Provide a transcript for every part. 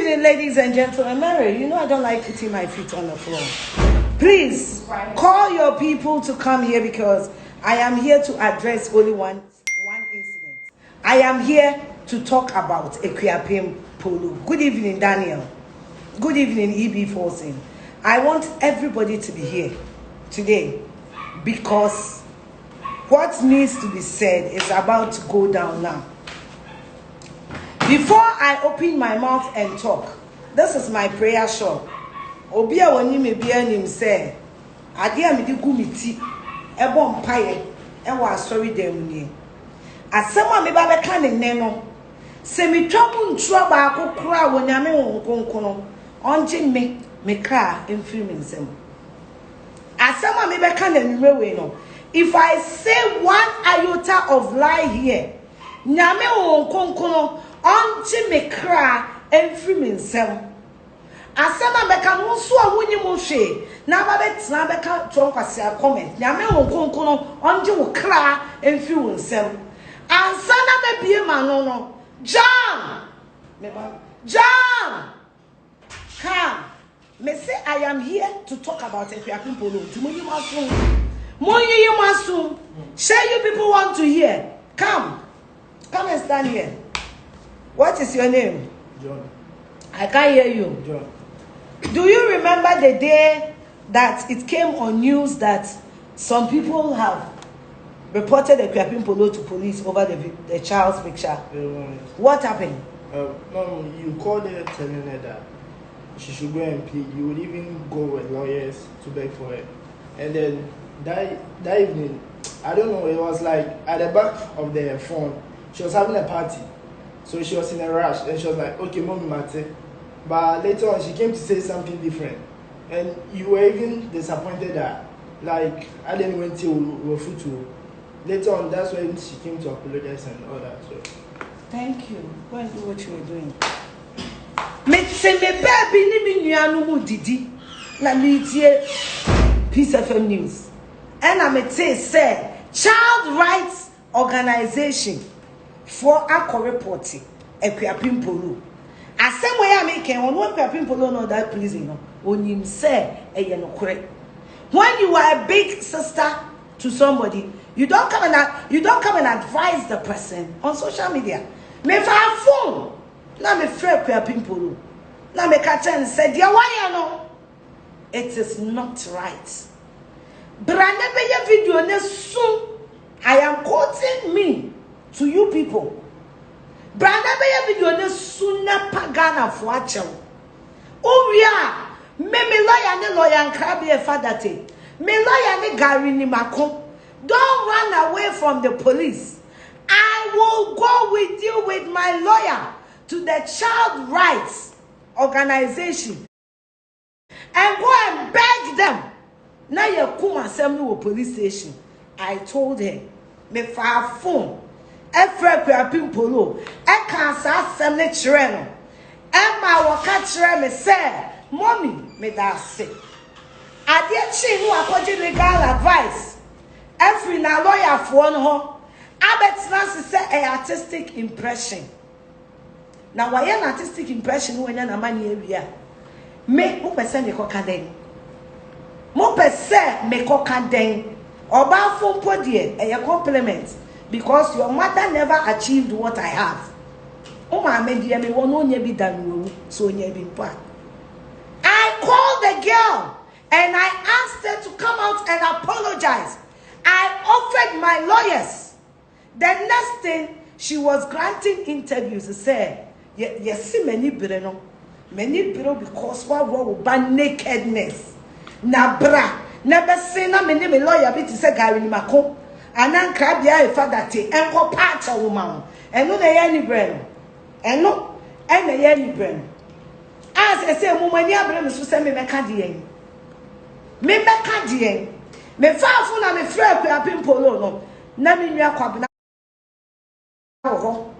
evening, ladies and gentlemen. Mary, you know I don't like putting my feet on the floor. Please call your people to come here because I am here to address only one incident. I am here to talk about Akuapem Polo. Good evening, Daniel. Good evening, EB Forcing. I want everybody to be here today because what needs to be said is about to go down now. Before I open my mouth and talk, this is my prayer shawl. Obia woni me bia nim say, ade a me di gu mi ti, ebo mpaye, e wa asori dem ni. Asem a me ba be ka ne no, se mi twamu ntro ba akokora wonyame wonkonko no, onje me kra emfiri me nsem. Asem a me be ka na nwuwe no, if I say one iota of lie here, nyame wonkonko no onje me kra emfiri me nsem. Asema beka no so a wonyi mo hwe na ba betena beka to nkwase a comment nyame wonkonko no onje wo kra emfi wo nsem ansa na be bie ma no John come me say I am here to talk about Akuapem Polo timonyi maso share you people want to hear come and stand here. What is your name? John. I can't hear you. John. Do you remember the day that it came on news that some people have reported Akuapem Polo to police over the child's picture? What happened? No, you called her telling her that she should go and plead. You would even go with lawyers to beg for it. And then that evening, I don't know, it was like at the back of the phone, she was having a party. So she was in a rush and she was like, okay, mommy, mate. But later on, she came to say something different. And you were even disappointed that, like, I didn't went to Wafutu. Later on, that's when she came to apologize and all that. So. Thank you. Go and do what you were doing. Me say me baby ni me nuanu mu didi na me tie Peace FM News. And I me say Child Rights Organization for a reporting Akuapem Polo. Asem way American on one Akuapem Polo no that pleasing no onim say eye no kore. When you are a big sister to somebody, you don't come and advise the person on social media. Me fa phone na me frɛ Akuapem Polo. Na me ka tell say dia why no. It is not right. Brande be video ne soon. I am quoting me to you people. Branda be video ne suna pagana fo achew. Owia me lawyer nkra be fadate. Me lawyer ne gari ni mako. Don't run away from the police. I will go with you with my lawyer to the Child Rights Organization and go and beg them. Na ye kum asem no police station. I told her me fa phone Efra Akuapem Polo, I can't say ne chere no. Emma waka chere me say, mommy, me da say. Ade chi no akwaje legal advice. Every na lawyer for no ho. Abetna say a artistic impression. Now why an artistic impression when na mani ewia? Me mo pese me koka den. Mo pese me koka den. Oba fo podie e compliment. Because your mother never achieved what I have. Oh my media me won onye bi danu so onye bi mpa. I called the girl and I asked her to come out and apologize. I offered my lawyers. The next thing she was granting interviews. Said, yes, many breno, many bro because what ban nakedness. Na bra, never say na many lawyer be to say gari ni mako. Anan krabia e fadate enko part a woman eno na ye ni breno eno ena ye ni breno as I say mo mani abre me so se me meka de yen me meka de yen me faafo na me frɛ Akuapem Polo no na me nua kwabena ho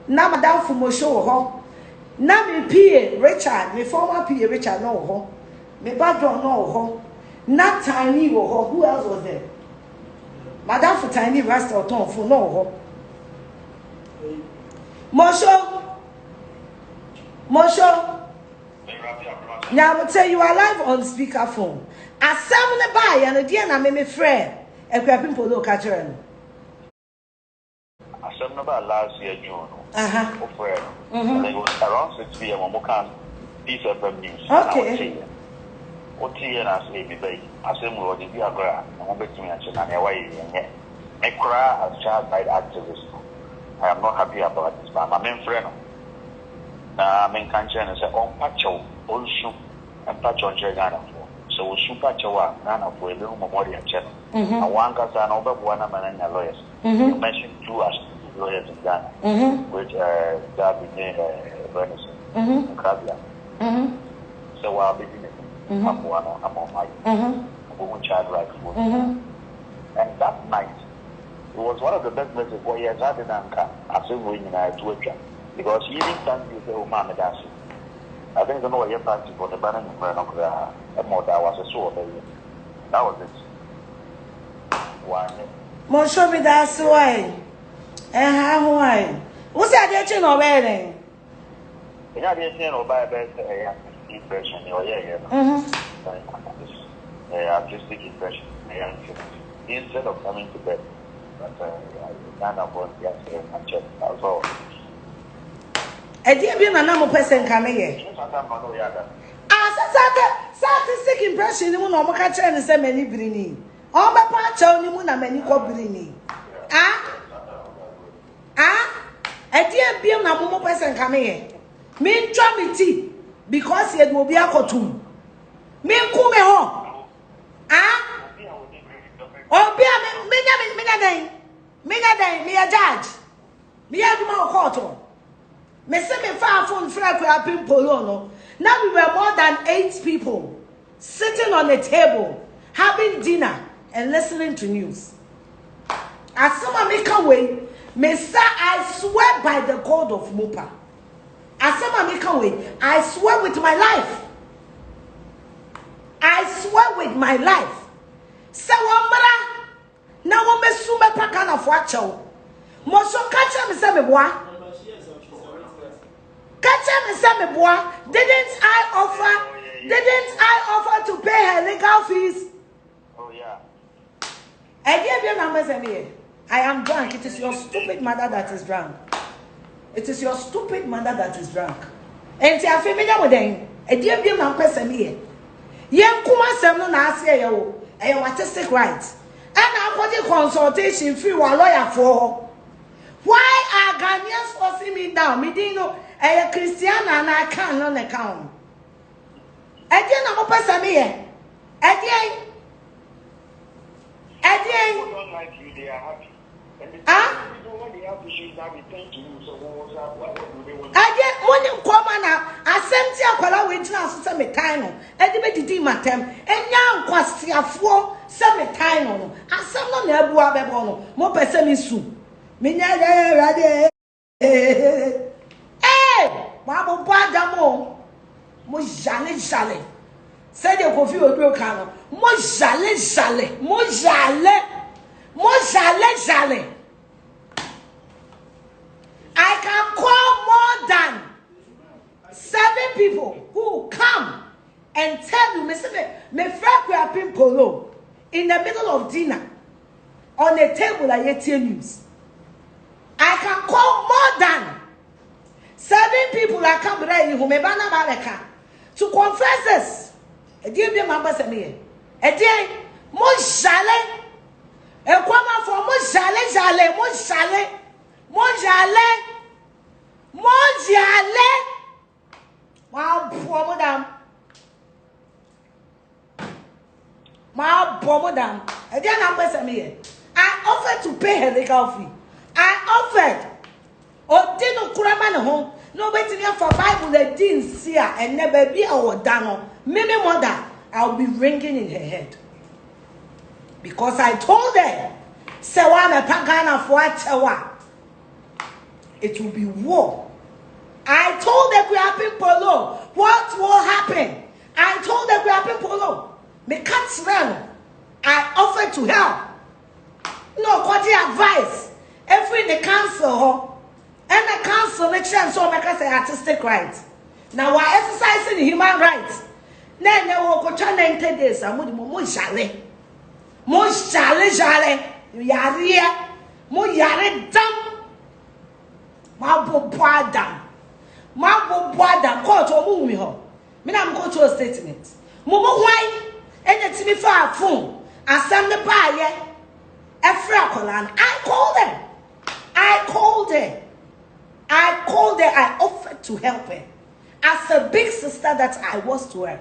na madam Fumosho ho na me PA Richard me former PA Richard no ho me badron no ho na Tiny ho. Who else was there? Madam for Tiny Rasta or Tom for no. Mosho. Now I will tell you are live on speakerphone. As someone by and again I made me friend. And crapping polo catcher. I said about last year June. Friend. Mm-hmm. It was around 6 p.m. on Mokan Peace FM News. Okay. What year I say me baby? I said we were the Biagra. I'm betting and away. I cry as child right activist. I am not happy about this, but my main friend. I'm in country and say on Pacho, also and Pacho on Ghana for. So super Chawa, Ghana for a little memorial channel. I want us an over one man and lawyers. You mentioned 2 as lawyers in Ghana, which Darby Bernison and Krabia. So I'll be in it. I'm on my woman child right for. And that night, it was one of the best messages for years. I didn't as if we to a job. Because he didn't thank you for Mama Dassi. I think I know what you're practicing for the banana and more that was a sword. That was it. Why? Mo show me that's why. Why? What's that you know wearing? Yeah, they're saying about best impression or artistic impression. Instead of coming to bed. But I can't avoid the check. That's all. A dear be my number person coming here. Statistic impression, you know, catch and say many brini. All my patch only moon and many cobrini. A dear be my number person coming here. Mean tramity because it will be a cotum. Mean come home. Oh, be me a judge. Me a do my court. Me say me far phone flag we polo. Now we were more than 8 people sitting on a table having dinner and listening to news. As someone make a way, me say I swear by the God of Mopa. As someone make a way, I swear with my life. I swear with my life. So wambara na wo mesu me pakana fo achew. Mo so catch me say me boa. Catch me say me boa. Didn't I offer to pay her legal fees? Oh yeah. I am drunk. It is your stupid mother that is drunk. It is your stupid mother that is drunk. And ti afemenya mo den. E dia biem na mpese me ye. Yen kuma sem no na ase ye wo. E artistic rights. And akodi consultation free wa lawyer for. Why are Ghanaians forcing me down? Me didn't know a Christian and I can't on account. I didn't know what me here. I don't like you, they are happy. I get money come now. I sent you a color which now some time. I did my time. And now, Quastia some time. I some no never bono. More person soon. Minya Babo Badamo Mo jale Say the coffee will do cano. Mo jale I can call more than 7 people who come and tell you, me friend we are pin polo in the middle of dinner on a table at Yetia News. I can call more than 7 people that come right who may banner Maleka to confess this. A dear be members of me. A dear Mojale. A woman for Mojale. Wow, poor madam. My poor madam. A dear numbers of me. I offered to pay her legal fee. I offered. Oh, didn't Kuraman home. Nobody here for Bible that didn't see her and never be our dano. Maybe mother, I'll be ringing in her head. Because I told her, Sewana Pagana for it will be war. I told the Grapping Polo what will happen. I told the Grapping Polo, me can't smell. I offered to help. No, what the advice? Every in the council, and the council, the chance, so make us say artistic rights. Now we're exercising human rights. Then they will go 90 days. I'm going to jale. Mo jale. Yare. Mo yare dam. Ma bo boadam. Ma bo boadam. Court or move me home. Me na go to a statement. Mo why? Anything me far phone. And some the buyer. I called her. I offered to help her. As a big sister that I was to her.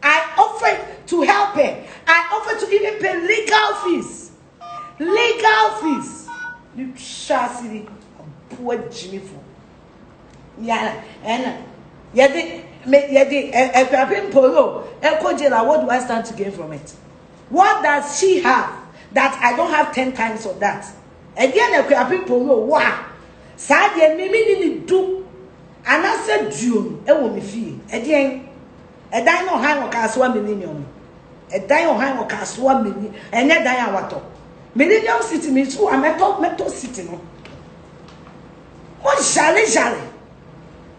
I offered to help her. I offered to even pay legal fees. You chassis poor Jimmy for. Yeah, and polo. What do I stand to gain from it? What does she have that I don't have 10 times of that? Again, polo. Wow. Sadia mimi do. And I said, June, it will be fee. Again, a dino hang or castle millennium. A dino hang or castle million, and yet Diana water. Millennium city means who I metal sitting on. What jolly.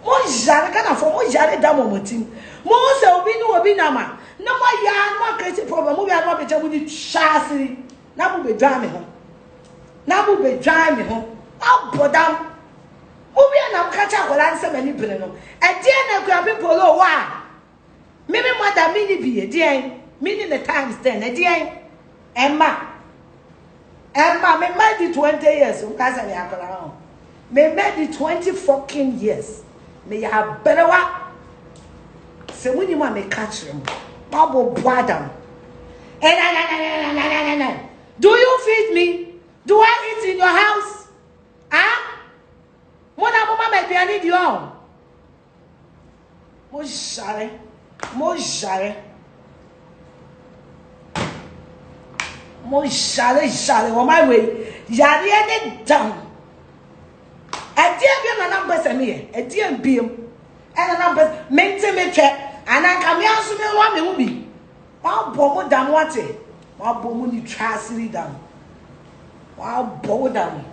What jolly can afford more jolly damomotin. Most will be no binama. No more yarn, no crazy problem. We are not with the chassis. Now will be driving home. I'll put down. Obi na mkacha kwala nse mani bene no e die na kwa polo wa mimi mother mini bi e die mini the times 10 e die emma me made 20 years o ka say akola ho me made 20 fucking years me ya berewa se wuni ma me catch him babo boadam do you feed me? Do I eat in your house? Huh? Mona mama me biani di o. Mo jare on my way. Yari any down. I dear be na numbers me. I dear be and numbers maintain me check and I come here so me wa me wo bi. Wa bomo dam wate. Wa bomo ni trasiri down. Wa bomo down.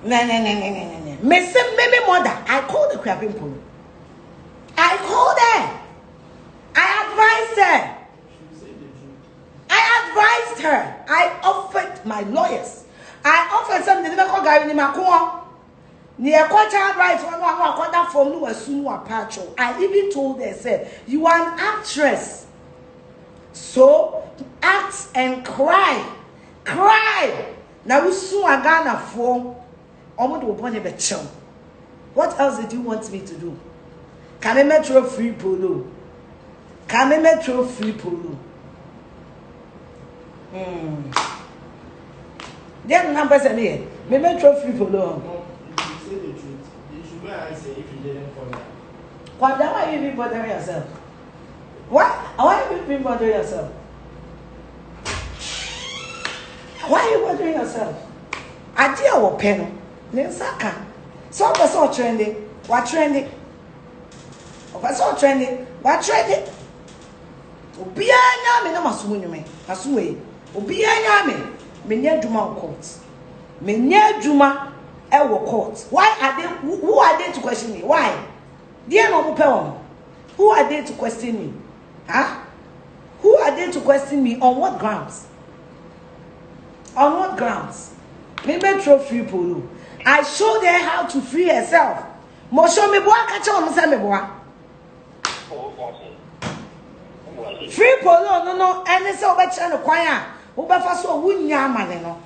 No. Maybe mother. I called the crapping polo. I called her. I advised her. I offered my lawyers. I offered something to the guy in my core. Near child rights, I even told her, said, you are an actress. So act and cry. Now we soon are gonna fall. What else did you want me to do? Can I metro free polo? There are numbers in here. Me metro free polo. No, if you say the truth, you should go and answer if you didn't come here. Why are you even bothering yourself? Why are you even bothering yourself? Why are you bothering yourself? I dear what pen. Saka. So that's all trending. What trending? That's all trending. What trending? Obiya nyame na masumu nyume. Masuwe. Obiya nyame. Menye djuma court. Menye djuma e court. Why are they? Who are they to question me? Why? Dear no mupe. Who are they to question me? Huh? Who are they to question me? On what grounds? On what grounds? Me metro free polo. I showed her how to free herself. Mo show me boa catch on say me boa. Free polo no any say obe che no kwan a wo be fa so wunya amane no.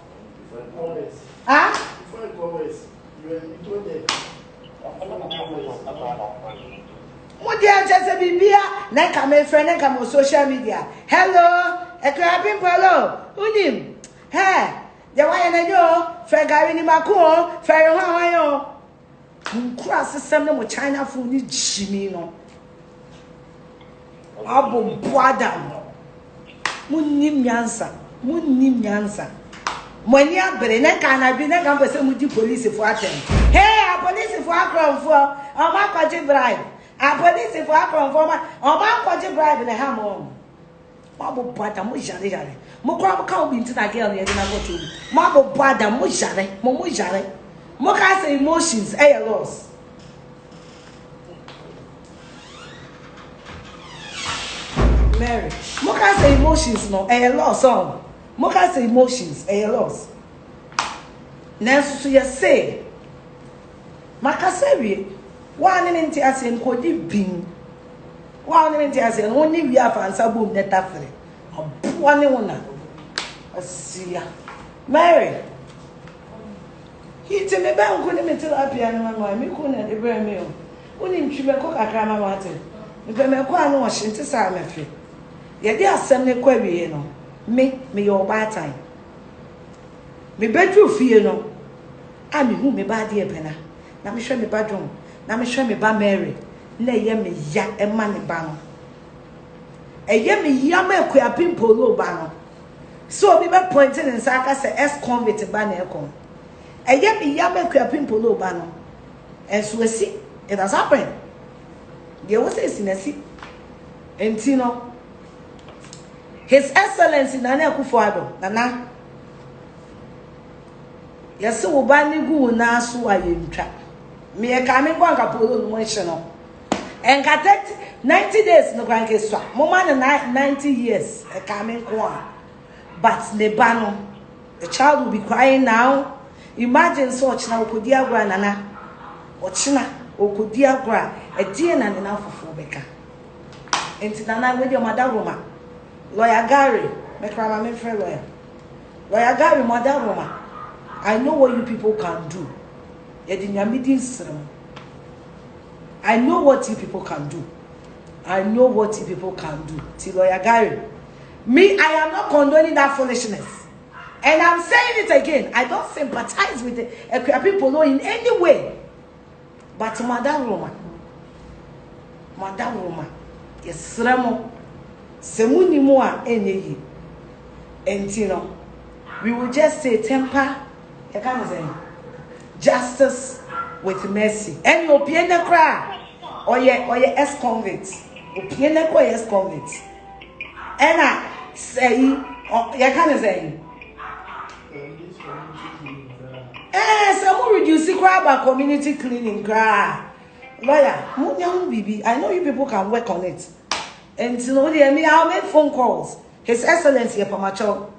Ah? Before you go west, you told them. Mo dia just bibia na ka me friend na ka mo social media. Hello, e ka pin polo. Unim. Hey. The way na yo, fe gari ni mako, fe hwan yo. Nkura system no mo China food ni jimi no. Abo boada no. Munnim nyansa. Money abere na ka na bi na ka pese mu di police for atem. Hey, a police for akron for. O ma kwaje bribe. A police for akron for ma. O ma kwaje bribe na ha mo. Abo boada mo jare. Mo kwa ka obi ntina girl ye na go to. Mo abo boada mo jare. Moka say emotions, a loss. Mary, Moka say emotions, no, a loss on. Moka say emotions, a loss. Nanso so you say, Makasewi, one in Tias and Cody Bing. One in Tias and only we have answer boom net after it. One in I see ya. Mary. He tell me about going to tell happy and my me couldn't at the very meal. Only you may cook a crama water. If I may quite know she to say my feet. Yet there are some query, you know. Make me your bad time. Me bedroom fear no. I me who me bad dear penna. Now me show me bedroom. Now me show me ba Mary. Na ye me ya e man ba no. E ye me ya me kwa pimple lo ba no. So be pointing in Saka say ex-convict ba na ekon. Eye me ya me kwa pimple lo ba no. And so see, it has happened. There was a sinasi. Enti no. His Excellency Nana Akufo-Addo, Nana. Yes, so bani gu na so ayentwa. Me e ka me kwa kapolo no ehye no. En ka 90 days no kwan ke so. Mo ma na 90 years e ka me kwa. But ne ba no, the child will be crying now. Imagine so ochina okodi agwa nana. Ochina okodi agwa e die na ne na fofo beka. Enti nana we dey mother Roma. Lawyer Gary, me krama me friend lawyer. Lawyer Gary mother Roma. I know what you people can do. I know what you people can do. I know what you people can do. Till Lawyer Gary. Me, I am not condoning that foolishness. And I'm saying it again. I don't sympathize with the people in any way. But Madam Roma. Yes, Ramo. Semuni moa enyeyi. And you know, we will just say temper. You can't say justice with mercy. And you piene cry or ye ex-convict. You piene cry ex-convict. And I say, you can't say. Some reduce the crowd by community cleaning cry. Lawyer, I know you people can work on it. And you know, I'll make phone calls. His Excellency Pamacho,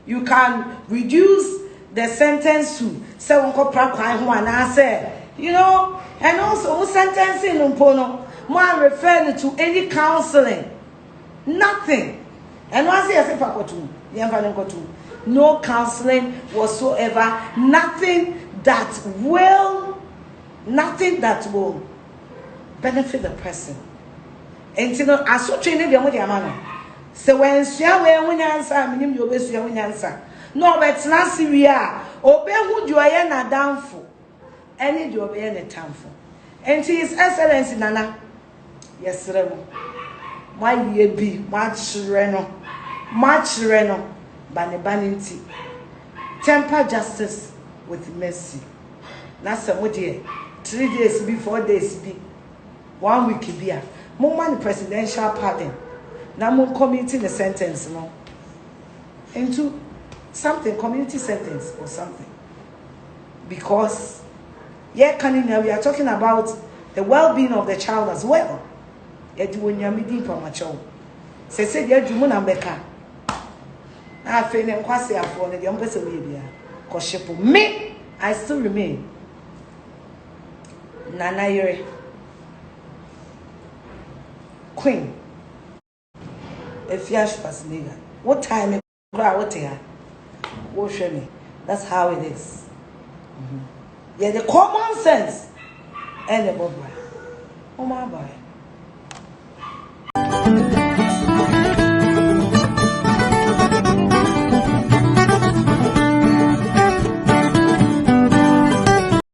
you can reduce the sentence to 7 you know, and also sentencing umpono, more referring to any counseling. Nothing. And once I say no counseling whatsoever, nothing that will benefit the person. And you know, I saw training the amano. So when Siawe when answer, minim you best when answer. No, but not Syria. Obey who you are na downful. Any you obey any downful. And His Excellency Nana. Yes, Remo. My ye be much reno. Baninti. Temper justice with mercy. That's some dear. 3 days be 4 days be 1 week be. More presidential pardon. Now more community the sentence no. Into something community sentence or something. Because we are talking about the well-being of the child as well. Me, I still remain Nana Yere Queen. If you are fascinated, what time it what here? What show me? That's how it is. Yeah, the common sense and the bye. Oh my bye.